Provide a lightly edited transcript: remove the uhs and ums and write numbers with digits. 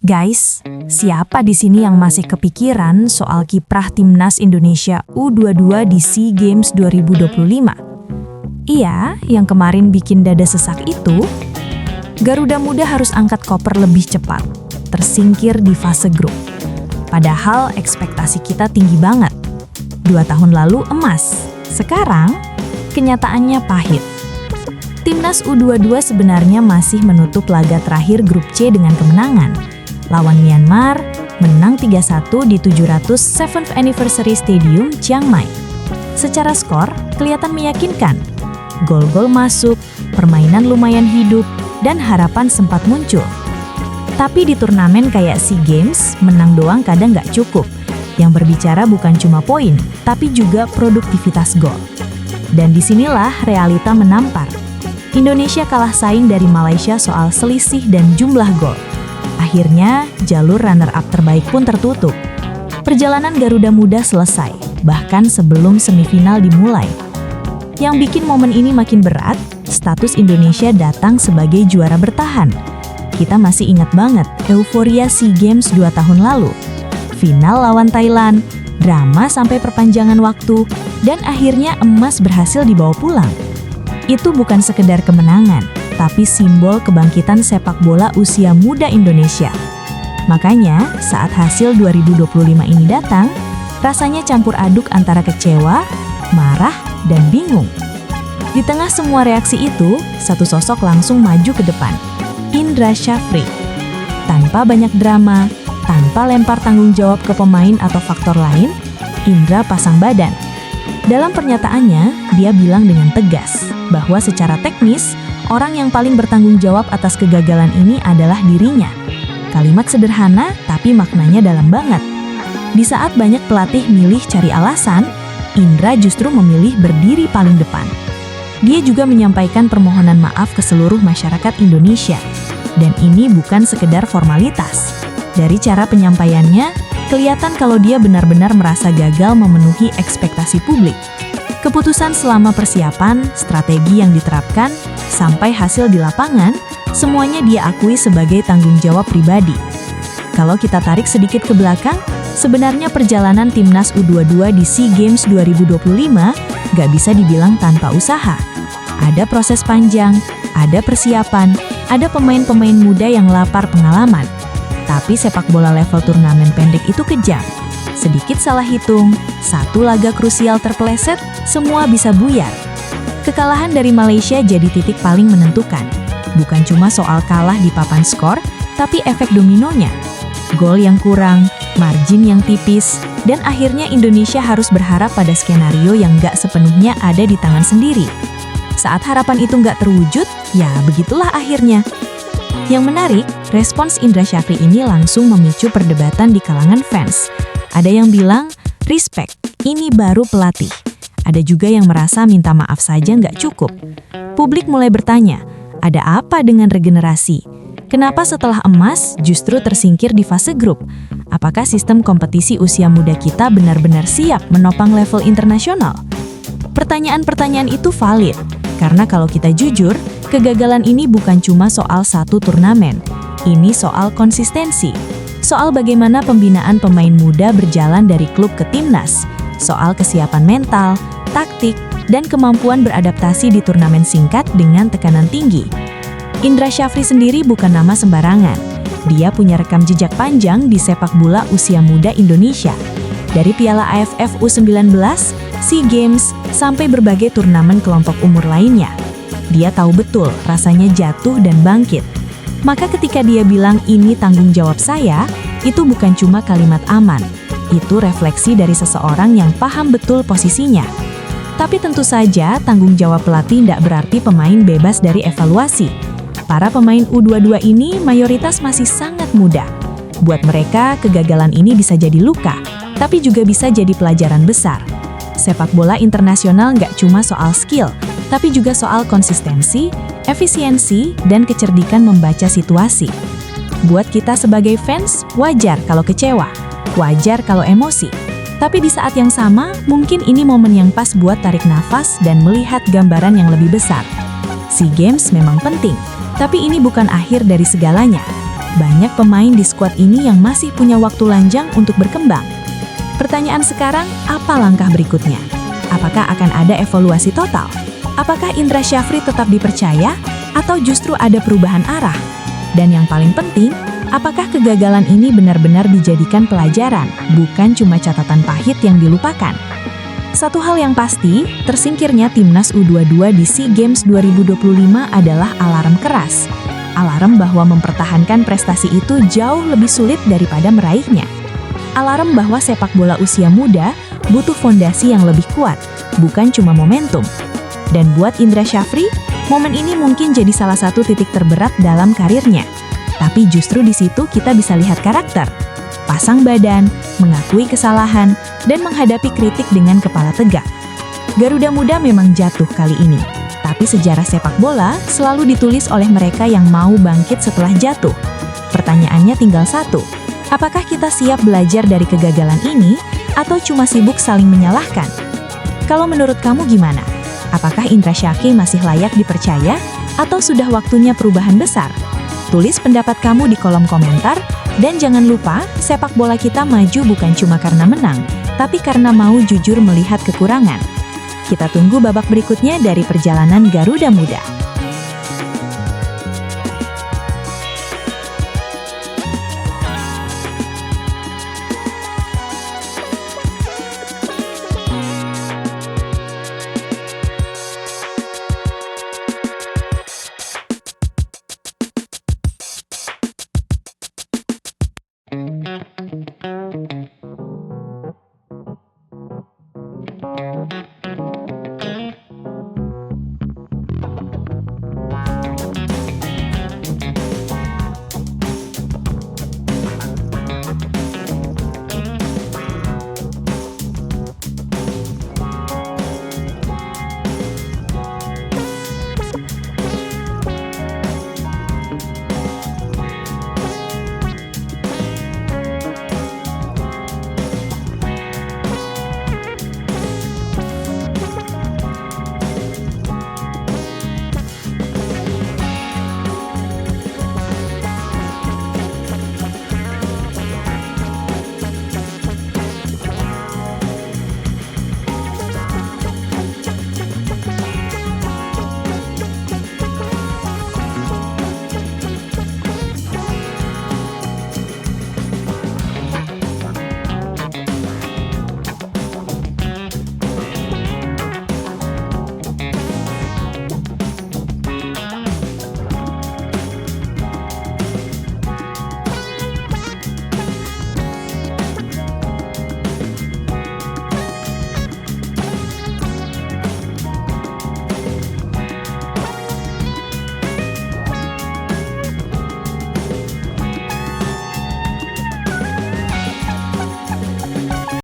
Guys, siapa di sini yang masih kepikiran soal kiprah Timnas Indonesia U22 di SEA Games 2025? Iya, yang kemarin bikin dada sesak itu. Garuda Muda harus angkat koper lebih cepat, tersingkir di fase grup. Padahal ekspektasi kita tinggi banget. 2 tahun lalu emas, sekarang kenyataannya pahit. Timnas U22 sebenarnya masih menutup laga terakhir grup C dengan kemenangan. Lawan Myanmar, menang 3-1 di 700 7th Anniversary Stadium, Chiang Mai. Secara skor, kelihatan meyakinkan. Gol-gol masuk, permainan lumayan hidup, dan harapan sempat muncul. Tapi di turnamen kayak SEA Games, menang doang kadang nggak cukup. Yang berbicara bukan cuma poin, tapi juga produktivitas gol. Dan disinilah realita menampar. Indonesia kalah saing dari Malaysia soal selisih dan jumlah gol. Akhirnya, jalur runner-up terbaik pun tertutup. Perjalanan Garuda Muda selesai, bahkan sebelum semifinal dimulai. Yang bikin momen ini makin berat, status Indonesia datang sebagai juara bertahan. Kita masih ingat banget euforia SEA Games 2 tahun lalu. Final lawan Thailand, drama sampai perpanjangan waktu, dan akhirnya emas berhasil dibawa pulang. Itu bukan sekedar kemenangan, tapi simbol kebangkitan sepak bola usia muda Indonesia. Makanya, saat hasil 2025 ini datang, rasanya campur aduk antara kecewa, marah, dan bingung. Di tengah semua reaksi itu, satu sosok langsung maju ke depan, Indra Syafri. Tanpa banyak drama, tanpa lempar tanggung jawab ke pemain atau faktor lain, Indra pasang badan. Dalam pernyataannya, dia bilang dengan tegas bahwa secara teknis, orang yang paling bertanggung jawab atas kegagalan ini adalah dirinya. Kalimat sederhana, tapi maknanya dalam banget. Di saat banyak pelatih milih cari alasan, Indra justru memilih berdiri paling depan. Dia juga menyampaikan permohonan maaf ke seluruh masyarakat Indonesia. Dan ini bukan sekedar formalitas. Dari cara penyampaiannya, kelihatan kalau dia benar-benar merasa gagal memenuhi ekspektasi publik. Keputusan selama persiapan, strategi yang diterapkan, sampai hasil di lapangan, semuanya dia akui sebagai tanggung jawab pribadi. Kalau kita tarik sedikit ke belakang, sebenarnya perjalanan Timnas U22 di SEA Games 2025 gak bisa dibilang tanpa usaha. Ada proses panjang, ada persiapan, ada pemain-pemain muda yang lapar pengalaman. Tapi sepak bola level turnamen pendek itu kejam. Sedikit salah hitung, satu laga krusial terpeleset, semua bisa buyar. Kekalahan dari Malaysia jadi titik paling menentukan. Bukan cuma soal kalah di papan skor, tapi efek dominonya. Gol yang kurang, margin yang tipis, dan akhirnya Indonesia harus berharap pada skenario yang gak sepenuhnya ada di tangan sendiri. Saat harapan itu gak terwujud, ya begitulah akhirnya. Yang menarik, respons Indra Syafri ini langsung memicu perdebatan di kalangan fans. Ada yang bilang, respect, ini baru pelatih. Ada juga yang merasa minta maaf saja nggak cukup. Publik mulai bertanya, ada apa dengan regenerasi? Kenapa setelah emas justru tersingkir di fase grup? Apakah sistem kompetisi usia muda kita benar-benar siap menopang level internasional? Pertanyaan-pertanyaan itu valid, karena kalau kita jujur, kegagalan ini bukan cuma soal satu turnamen. Ini soal konsistensi. Soal bagaimana pembinaan pemain muda berjalan dari klub ke timnas, soal kesiapan mental, taktik, dan kemampuan beradaptasi di turnamen singkat dengan tekanan tinggi. Indra Syafri sendiri bukan nama sembarangan. Dia punya rekam jejak panjang di sepak bola usia muda Indonesia. Dari Piala AFF U19, SEA Games, sampai berbagai turnamen kelompok umur lainnya. Dia tahu betul rasanya jatuh dan bangkit. Maka ketika dia bilang ini tanggung jawab saya, itu bukan cuma kalimat aman. Itu refleksi dari seseorang yang paham betul posisinya. Tapi tentu saja tanggung jawab pelatih tidak berarti pemain bebas dari evaluasi. Para pemain U22 ini mayoritas masih sangat muda. Buat mereka, kegagalan ini bisa jadi luka, tapi juga bisa jadi pelajaran besar. Sepak bola internasional nggak cuma soal skill, tapi juga soal konsistensi, efisiensi, dan kecerdikan membaca situasi. Buat kita sebagai fans, wajar kalau kecewa, wajar kalau emosi. Tapi di saat yang sama, mungkin ini momen yang pas buat tarik nafas dan melihat gambaran yang lebih besar. SEA Games memang penting, tapi ini bukan akhir dari segalanya. banyak pemain di skuad ini yang masih punya waktu lanjang untuk berkembang. Pertanyaan sekarang, apa langkah berikutnya? Apakah akan ada evaluasi total? Apakah Indra Syafri tetap dipercaya? Atau justru ada perubahan arah? Dan yang paling penting, apakah kegagalan ini benar-benar dijadikan pelajaran, bukan cuma catatan pahit yang dilupakan? Satu hal yang pasti, tersingkirnya Timnas U22 di SEA Games 2025 adalah alarm keras. Alarm bahwa mempertahankan prestasi itu jauh lebih sulit daripada meraihnya. Alarm bahwa sepak bola usia muda butuh fondasi yang lebih kuat, bukan cuma momentum. Dan buat Indra Syafri, momen ini mungkin jadi salah satu titik terberat dalam karirnya. Tapi justru di situ kita bisa lihat karakter. Pasang badan, mengakui kesalahan, dan menghadapi kritik dengan kepala tegak. Garuda Muda memang jatuh kali ini, tapi sejarah sepak bola selalu ditulis oleh mereka yang mau bangkit setelah jatuh. Pertanyaannya tinggal satu, apakah kita siap belajar dari kegagalan ini, atau cuma sibuk saling menyalahkan? Kalau menurut kamu gimana? Apakah Indra Syafri masih layak dipercaya, atau sudah waktunya perubahan besar? Tulis pendapat kamu di kolom komentar, dan jangan lupa, sepak bola kita maju bukan cuma karena menang, tapi karena mau jujur melihat kekurangan. Kita tunggu babak berikutnya dari perjalanan Garuda Muda.